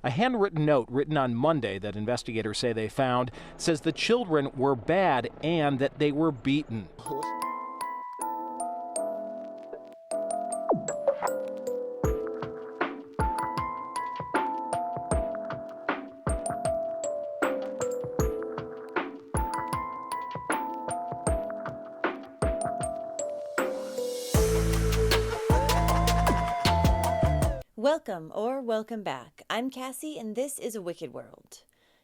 A handwritten note written on Monday that investigators say they found says the children were bad and that they were beaten. Welcome back. I'm Cassie, and this is A Wicked World.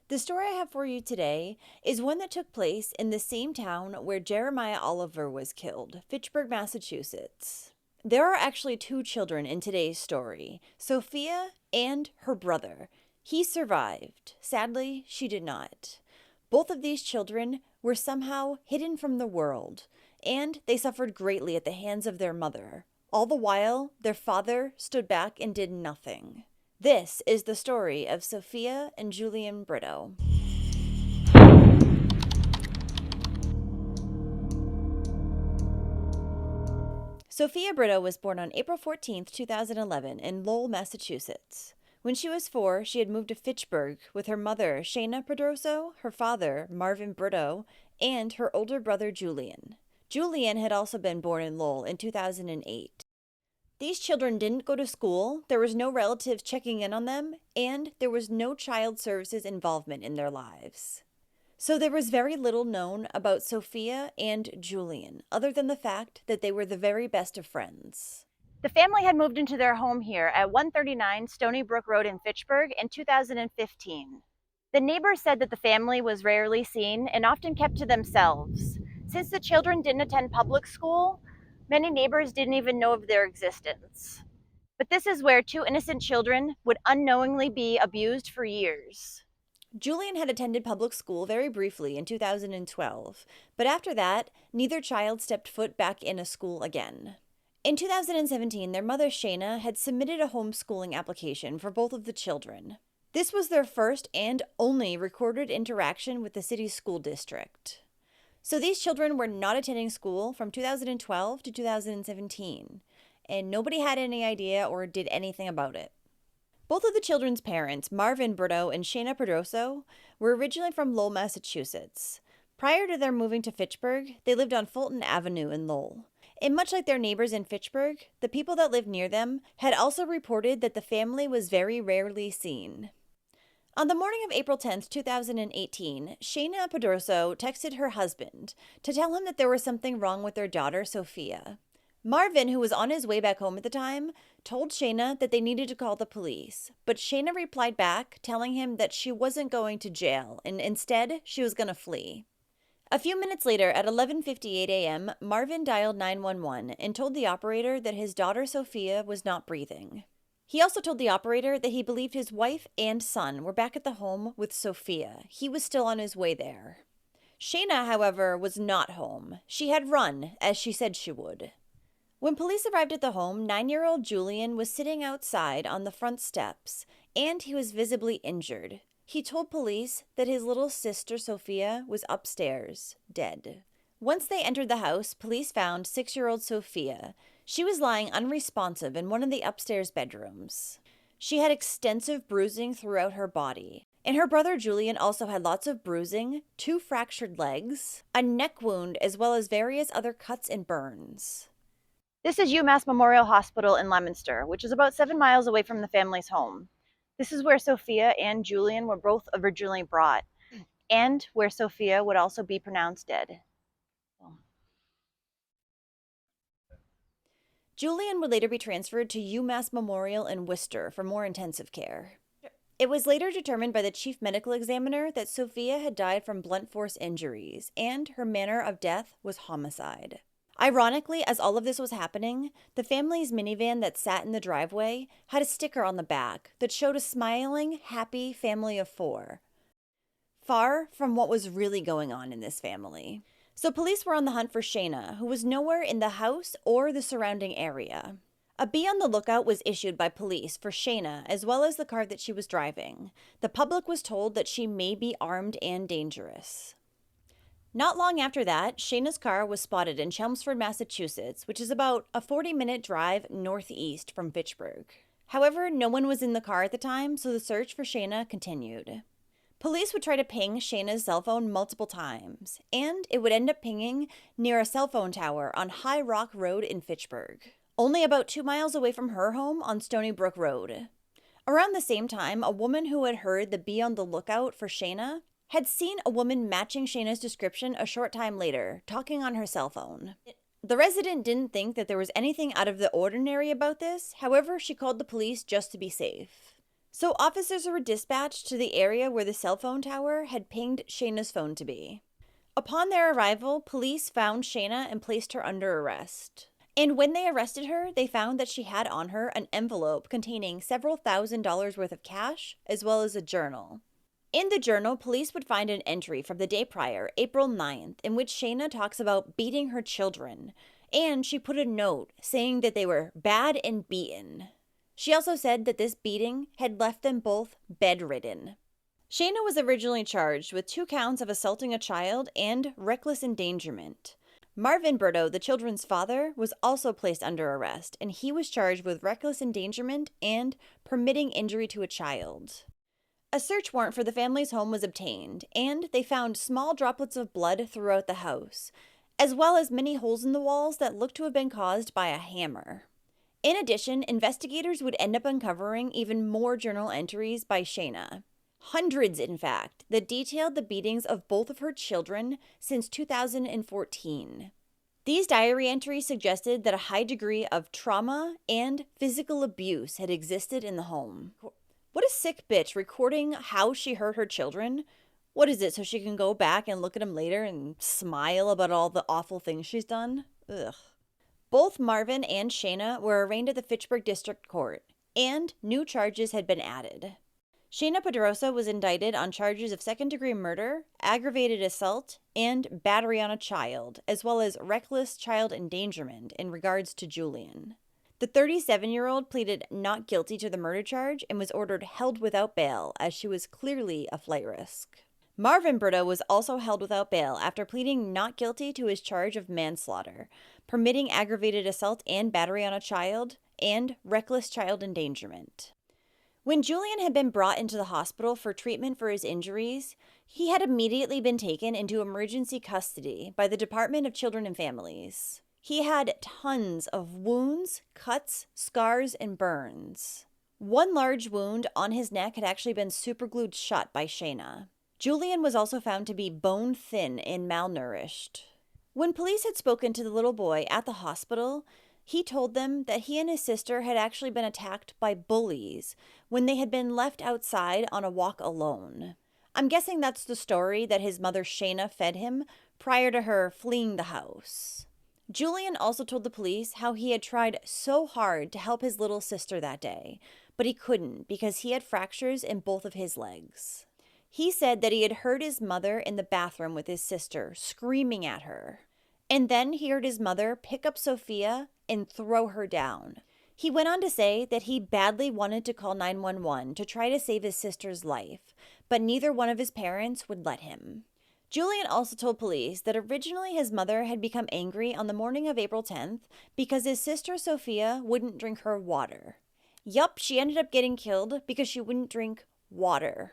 The story I have for you today is one that took place in the same town where Jeremiah Oliver was killed, Fitchburg, Massachusetts. There are actually two children in today's story, Sofia and her brother. He survived. Sadly, she did not. Both of these children were somehow hidden from the world, and they suffered greatly at the hands of their mother. All the while, their father stood back and did nothing. This is the story of Sofia and Julian Brito. Sofia Brito was born on April 14, 2011, in Lowell, Massachusetts. When she was 4, she had moved to Fitchburg with her mother, Shayna Pedroso, her father, Marvin Brito, and her older brother, Julian. Julian had also been born in Lowell in 2008. These children didn't go to school, there was no relatives checking in on them, and there was no child services involvement in their lives. So there was very little known about Sofia and Julian, other than the fact that they were the very best of friends. The family had moved into their home here at 139 Stony Brook Road in Fitchburg in 2015. The neighbors said that the family was rarely seen and often kept to themselves. Since the children didn't attend public school, many neighbors didn't even know of their existence. But this is where two innocent children would unknowingly be abused for years. Julian had attended public school very briefly in 2012, but after that, neither child stepped foot back in a school again. In 2017, their mother Shayna had submitted a homeschooling application for both of the children. This was their first and only recorded interaction with the city's school district. So these children were not attending school from 2012 to 2017, and nobody had any idea or did anything about it. Both of the children's parents, Marvin Brito and Shayna Pedroso, were originally from Lowell, Massachusetts. Prior to their moving to Fitchburg, they lived on Fulton Avenue in Lowell. And much like their neighbors in Fitchburg, the people that lived near them had also reported that the family was very rarely seen. On the morning of April 10, 2018, Shayna Pedroso texted her husband to tell him that there was something wrong with their daughter, Sofia. Marvin, who was on his way back home at the time, told Shayna that they needed to call the police, but Shayna replied back telling him that she wasn't going to jail and instead she was going to flee. A few minutes later, at 11:58 a.m., Marvin dialed 911 and told the operator that his daughter Sofia was not breathing. He also told the operator that he believed his wife and son were back at the home with Sofia. He was still on his way there. Shayna, however, was not home. She had run, as she said she would. When police arrived at the home, 9-year-old Julian was sitting outside on the front steps, and he was visibly injured. He told police that his little sister, Sofia, was upstairs, dead. Once they entered the house, police found 6-year-old Sofia. She was lying unresponsive in one of the upstairs bedrooms. She had extensive bruising throughout her body. And her brother Julian also had lots of bruising, 2 fractured legs, a neck wound, as well as various other cuts and burns. This is UMass Memorial Hospital in Leominster, which is about 7 miles away from the family's home. This is where Sofia and Julian were both originally brought, and where Sofia would also be pronounced dead. Julian would later be transferred to UMass Memorial in Worcester for more intensive care. It was later determined by the chief medical examiner that Sofia had died from blunt force injuries, and her manner of death was homicide. Ironically, as all of this was happening, the family's minivan that sat in the driveway had a sticker on the back that showed a smiling, happy family of 4. Far from what was really going on in this family. So police were on the hunt for Shayna, who was nowhere in the house or the surrounding area. A be on the lookout was issued by police for Shayna, as well as the car that she was driving. The public was told that she may be armed and dangerous. Not long after that, Shayna's car was spotted in Chelmsford, Massachusetts, which is about a 40-minute drive northeast from Fitchburg. However, no one was in the car at the time, so the search for Shayna continued. Police would try to ping Shayna's cell phone multiple times, and it would end up pinging near a cell phone tower on High Rock Road in Fitchburg, only about 2 miles away from her home on Stony Brook Road. Around the same time, a woman who had heard the "be on the lookout" for Shayna had seen a woman matching Shayna's description a short time later, talking on her cell phone. The resident didn't think that there was anything out of the ordinary about this, however, she called the police just to be safe. So officers were dispatched to the area where the cell phone tower had pinged Shayna's phone to be. Upon their arrival, police found Shayna and placed her under arrest. And when they arrested her, they found that she had on her an envelope containing several $1,000s worth of cash, as well as a journal. In the journal, police would find an entry from the day prior, April 9th, in which Shayna talks about beating her children, and she put a note saying that they were bad and beaten. She also said that this beating had left them both bedridden. Shayna was originally charged with 2 counts of assaulting a child and reckless endangerment. Marvin Brito, the children's father, was also placed under arrest, and he was charged with reckless endangerment and permitting injury to a child. A search warrant for the family's home was obtained, and they found small droplets of blood throughout the house, as well as many holes in the walls that looked to have been caused by a hammer. In addition, investigators would end up uncovering even more journal entries by Shayna. Hundreds, in fact, that detailed the beatings of both of her children since 2014. These diary entries suggested that a high degree of trauma and physical abuse had existed in the home. What a sick bitch, recording how she hurt her children. What is it, so she can go back and look at them later and smile about all the awful things she's done? Ugh. Both Marvin and Shayna were arraigned at the Fitchburg District Court, and new charges had been added. Shayna Pedrosa was indicted on charges of second-degree murder, aggravated assault, and battery on a child, as well as reckless child endangerment in regards to Julian. The 37-year-old pleaded not guilty to the murder charge and was ordered held without bail, as she was clearly a flight risk. Marvin Brito was also held without bail after pleading not guilty to his charge of manslaughter, permitting aggravated assault and battery on a child, and reckless child endangerment. When Julian had been brought into the hospital for treatment for his injuries, he had immediately been taken into emergency custody by the Department of Children and Families. He had tons of wounds, cuts, scars, and burns. One large wound on his neck had actually been superglued shut by Shayna. Julian was also found to be bone thin and malnourished. When police had spoken to the little boy at the hospital, he told them that he and his sister had actually been attacked by bullies when they had been left outside on a walk alone. I'm guessing that's the story that his mother Shayna fed him prior to her fleeing the house. Julian also told the police how he had tried so hard to help his little sister that day, but he couldn't because he had fractures in both of his legs. He said that he had heard his mother in the bathroom with his sister screaming at her. And then he heard his mother pick up Sofia and throw her down. He went on to say that he badly wanted to call 911 to try to save his sister's life, but neither one of his parents would let him. Julian also told police that originally his mother had become angry on the morning of April 10th because his sister Sofia wouldn't drink her water. Yup, she ended up getting killed because she wouldn't drink water.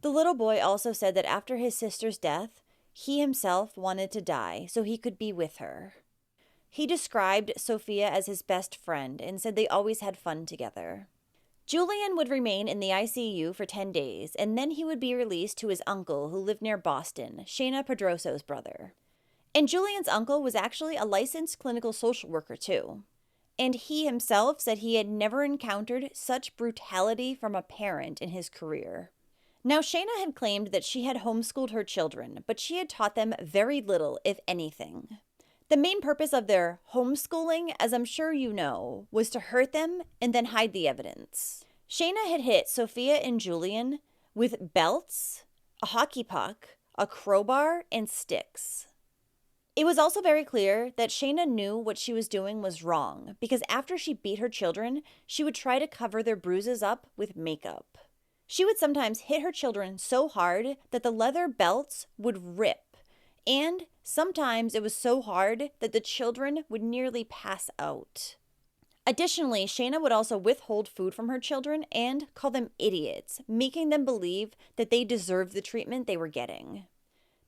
The little boy also said that after his sister's death, he himself wanted to die so he could be with her. He described Sofia as his best friend and said they always had fun together. Julian would remain in the ICU for 10 days, and then he would be released to his uncle who lived near Boston, Shayna Pedrosa's brother. And Julian's uncle was actually a licensed clinical social worker too. And he himself said he had never encountered such brutality from a parent in his career. Now, Shayna had claimed that she had homeschooled her children, but she had taught them very little, if anything. The main purpose of their homeschooling, as I'm sure you know, was to hurt them and then hide the evidence. Shayna had hit Sofia and Julian with belts, a hockey puck, a crowbar, and sticks. It was also very clear that Shayna knew what she was doing was wrong, because after she beat her children, she would try to cover their bruises up with makeup. She would sometimes hit her children so hard that the leather belts would rip, and sometimes it was so hard that the children would nearly pass out. Additionally, Shayna would also withhold food from her children and call them idiots, making them believe that they deserved the treatment they were getting.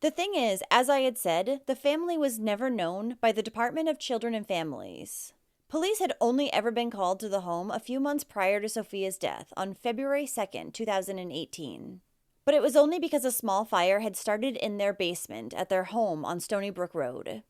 The thing is, as I had said, the family was never known by the Department of Children and Families. Police had only ever been called to the home a few months prior to Sofia's death on February 2nd, 2018. But it was only because a small fire had started in their basement at their home on Stony Brook Road.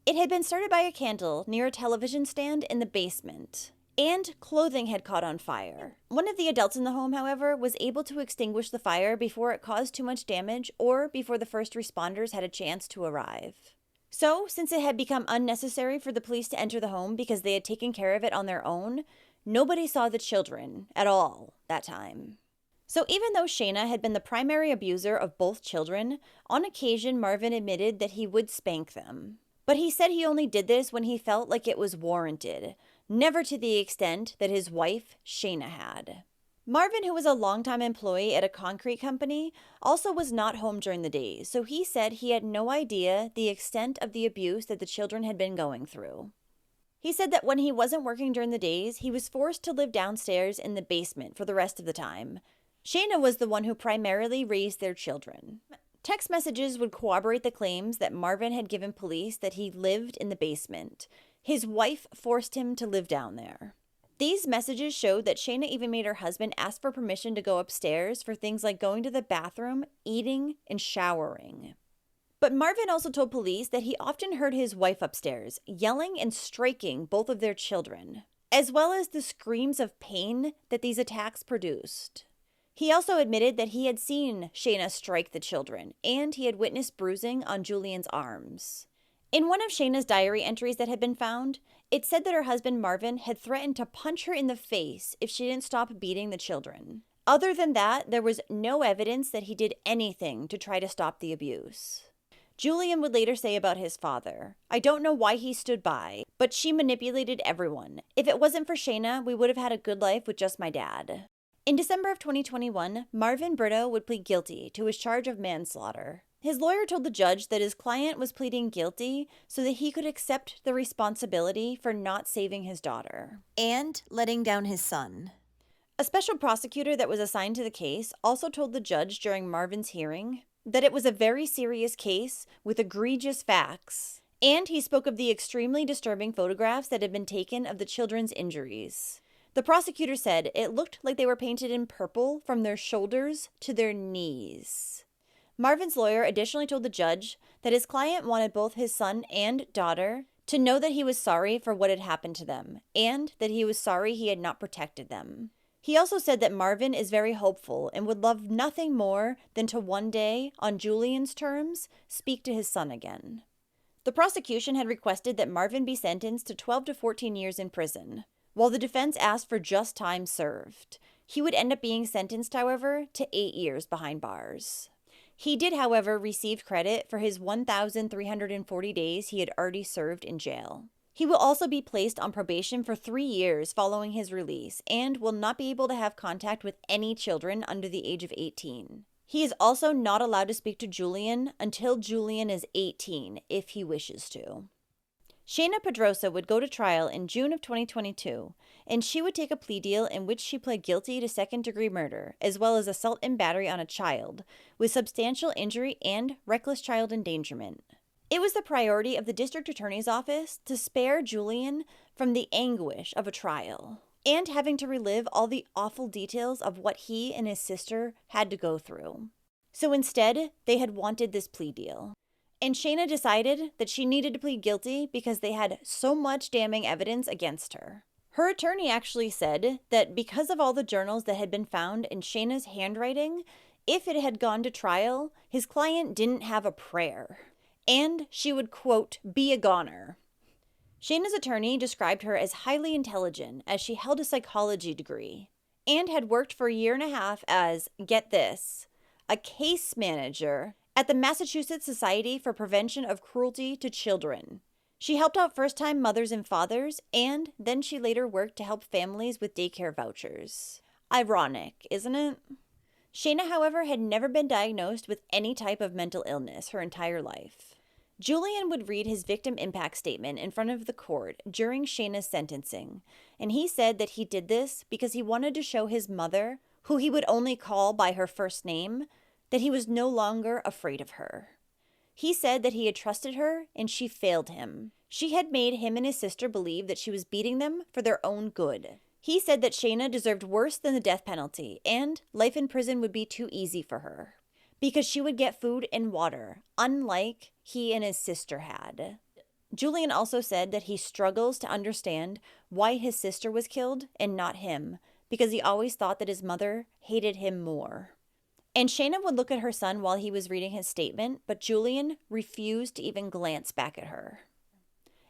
It had been started by a candle near a television stand in the basement, and clothing had caught on fire. One of the adults in the home, however, was able to extinguish the fire before it caused too much damage or before the first responders had a chance to arrive. So, since it had become unnecessary for the police to enter the home because they had taken care of it on their own, nobody saw the children at all that time. So even though Shayna had been the primary abuser of both children, on occasion Marvin admitted that he would spank them. But he said he only did this when he felt like it was warranted, never to the extent that his wife, Shayna, had. Marvin, who was a longtime employee at a concrete company, also was not home during the days, so he said he had no idea the extent of the abuse that the children had been going through. He said that when he wasn't working during the days, he was forced to live downstairs in the basement for the rest of the time. Shayna was the one who primarily raised their children. Text messages would corroborate the claims that Marvin had given police that he lived in the basement. His wife forced him to live down there. These messages showed that Shayna even made her husband ask for permission to go upstairs for things like going to the bathroom, eating, and showering. But Marvin also told police that he often heard his wife upstairs yelling and striking both of their children, as well as the screams of pain that these attacks produced. He also admitted that he had seen Shayna strike the children, and he had witnessed bruising on Julian's arms. In one of Shayna's diary entries that had been found, it said that her husband Marvin had threatened to punch her in the face if she didn't stop beating the children. Other than that, there was no evidence that he did anything to try to stop the abuse. Julian would later say about his father, "I don't know why he stood by, but she manipulated everyone. If it wasn't for Shayna, we would have had a good life with just my dad." In December of 2021, Marvin Brito would plead guilty to his charge of manslaughter. His lawyer told the judge that his client was pleading guilty so that he could accept the responsibility for not saving his daughter and letting down his son. A special prosecutor that was assigned to the case also told the judge during Marvin's hearing that it was a very serious case with egregious facts, and he spoke of the extremely disturbing photographs that had been taken of the children's injuries. The prosecutor said it looked like they were painted in purple from their shoulders to their knees. Marvin's lawyer additionally told the judge that his client wanted both his son and daughter to know that he was sorry for what had happened to them, and that he was sorry he had not protected them. He also said that Marvin is very hopeful and would love nothing more than to one day, on Julian's terms, speak to his son again. The prosecution had requested that Marvin be sentenced to 12 to 14 years in prison, while the defense asked for just time served. He would end up being sentenced, however, to 8 years behind bars. He did, however, receive credit for his 1,340 days he had already served in jail. He will also be placed on probation for 3 years following his release and will not be able to have contact with any children under the age of 18. He is also not allowed to speak to Julian until Julian is 18, if he wishes to. Shayna Pedrosa would go to trial in June of 2022, and she would take a plea deal in which she pled guilty to second-degree murder, as well as assault and battery on a child, with substantial injury and reckless child endangerment. It was the priority of the district attorney's office to spare Julian from the anguish of a trial, and having to relive all the awful details of what he and his sister had to go through. So instead, they had wanted this plea deal. And Shayna decided that she needed to plead guilty because they had so much damning evidence against her. Her attorney actually said that because of all the journals that had been found in Shayna's handwriting, if it had gone to trial, his client didn't have a prayer. And she would, quote, be a goner. Shayna's attorney described her as highly intelligent, as she held a psychology degree, and had worked for a year and a half as, get this, a case manager at the Massachusetts Society for Prevention of Cruelty to Children. She helped out first-time mothers and fathers, and then she later worked to help families with daycare vouchers. Ironic, isn't it? Shayna, however, had never been diagnosed with any type of mental illness her entire life. Julian would read his victim impact statement in front of the court during Shayna's sentencing, and he said that he did this because he wanted to show his mother, who he would only call by her first name, that he was no longer afraid of her. He said that he had trusted her and she failed him. She had made him and his sister believe that she was beating them for their own good. He said that Shayna deserved worse than the death penalty, and life in prison would be too easy for her, because she would get food and water, unlike he and his sister had. Julian also said that he struggles to understand why his sister was killed and not him, because he always thought that his mother hated him more. And Shayna would look at her son while he was reading his statement, but Julian refused to even glance back at her.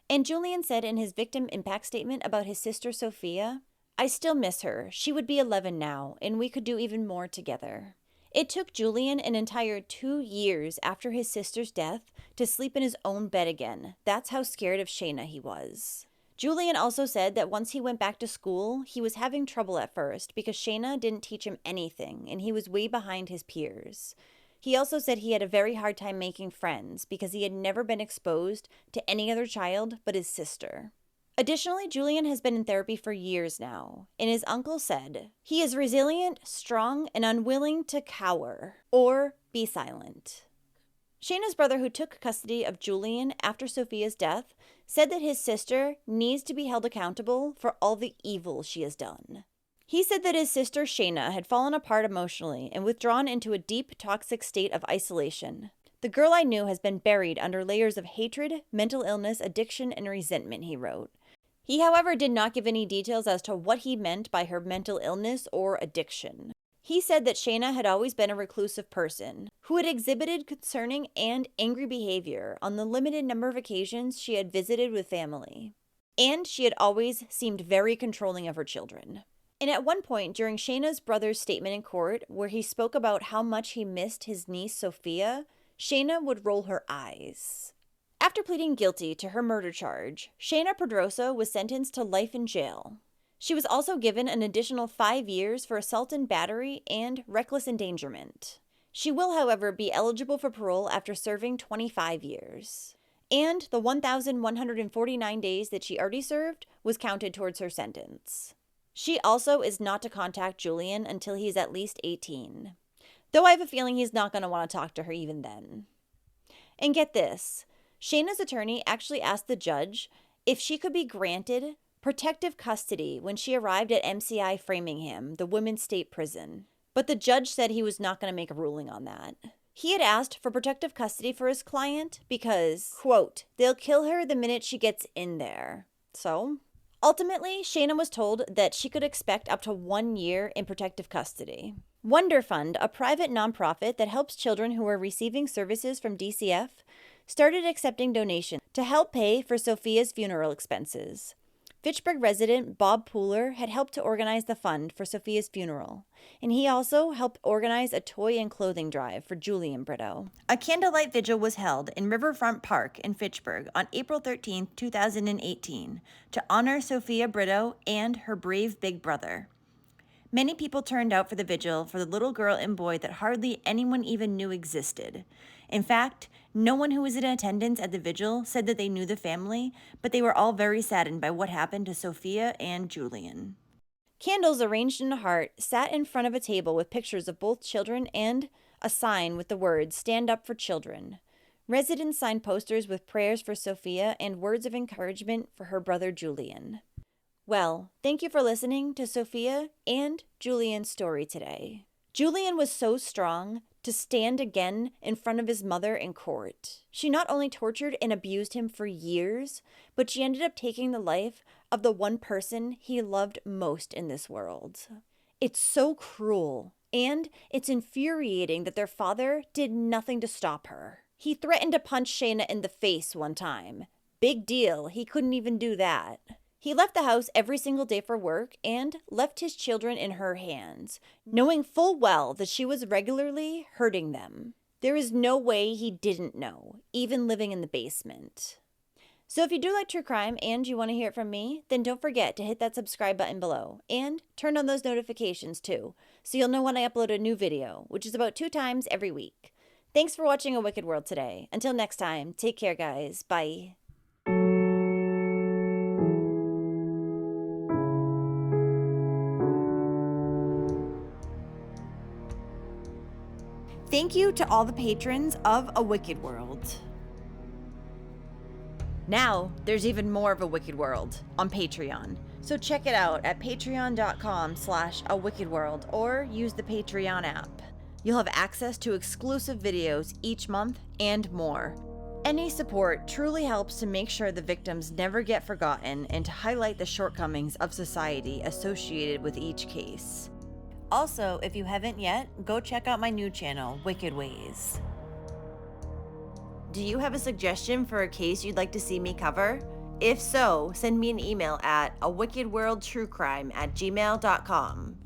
And Julian said in his victim impact statement about his sister Sofia, "I still miss her. She would be 11 now, and we could do even more together." It took Julian an entire 2 years after his sister's death to sleep in his own bed again. That's how scared of Shayna he was. Julian also said that once he went back to school, he was having trouble at first because Shayna didn't teach him anything, and he was way behind his peers. He also said he had a very hard time making friends because he had never been exposed to any other child but his sister. Additionally, Julian has been in therapy for years now, and his uncle said he is resilient, strong, and unwilling to cower or be silent. Shayna's brother, who took custody of Julian after Sofia's death, said that his sister needs to be held accountable for all the evil she has done. He said that his sister Shayna had fallen apart emotionally and withdrawn into a deep, toxic state of isolation. "The girl I knew has been buried under layers of hatred, mental illness, addiction, and resentment," he wrote. He, however, did not give any details as to what he meant by her mental illness or addiction. He said that Shayna had always been a reclusive person who had exhibited concerning and angry behavior on the limited number of occasions she had visited with family. And she had always seemed very controlling of her children. And at one point during Shayna's brother's statement in court, where he spoke about how much he missed his niece Sofia, Shayna would roll her eyes. After pleading guilty to her murder charge, Shayna Pedrosa was sentenced to life in jail. She was also given an additional 5 years for assault and battery and reckless endangerment. She will, however, be eligible for parole after serving 25 years. And the 1,149 days that she already served was counted towards her sentence. She also is not to contact Julian until he's at least 18. Though I have a feeling he's not going to want to talk to her even then. And get this, Shayna's attorney actually asked the judge if she could be granted protective custody when she arrived at MCI Framingham, the women's state prison. But the judge said he was not going to make a ruling on that. He had asked for protective custody for his client because, quote, "they'll kill her the minute she gets in there." So, ultimately, Shayna was told that she could expect up to 1 year in protective custody. Wonder Fund, a private nonprofit that helps children who are receiving services from DCF, started accepting donations to help pay for Sofia's funeral expenses. Fitchburg resident Bob Pooler had helped to organize the fund for Sofia's funeral, and he also helped organize a toy and clothing drive for Julian Brito. A candlelight vigil was held in Riverfront Park in Fitchburg on April 13, 2018, to honor Sofia Brito and her brave big brother. Many people turned out for the vigil for the little girl and boy that hardly anyone even knew existed. In fact, no one who was in attendance at the vigil said that they knew the family, but they were all very saddened by what happened to Sofia and Julian. Candles arranged in a heart sat in front of a table with pictures of both children and a sign with the words, "Stand Up for Children." Residents signed posters with prayers for Sofia and words of encouragement for her brother Julian. Well, thank you for listening to Sofia and Julian's story today. Julian was so strong to stand again in front of his mother in court. She not only tortured and abused him for years, but she ended up taking the life of the one person he loved most in this world. It's so cruel, and it's infuriating that their father did nothing to stop her. He threatened to punch Shayna in the face one time. Big deal, he couldn't even do that. He left the house every single day for work and left his children in her hands, knowing full well that she was regularly hurting them. There is no way he didn't know, even living in the basement. So if you do like true crime and you want to hear it from me, then don't forget to hit that subscribe button below and turn on those notifications too, so you'll know when I upload a new video, which is about 2 times every week. Thanks for watching A Wicked World today. Until next time, take care, guys. Bye. Thank you to all the patrons of A Wicked World. Now, there's even more of A Wicked World on Patreon. So check it out at patreon.com/awickedworld or use the Patreon app. You'll have access to exclusive videos each month and more. Any support truly helps to make sure the victims never get forgotten and to highlight the shortcomings of society associated with each case. Also, if you haven't yet, go check out my new channel, Wicked Ways. Do you have a suggestion for a case you'd like to see me cover? If so, send me an email at awickedworldtruecrime@gmail.com.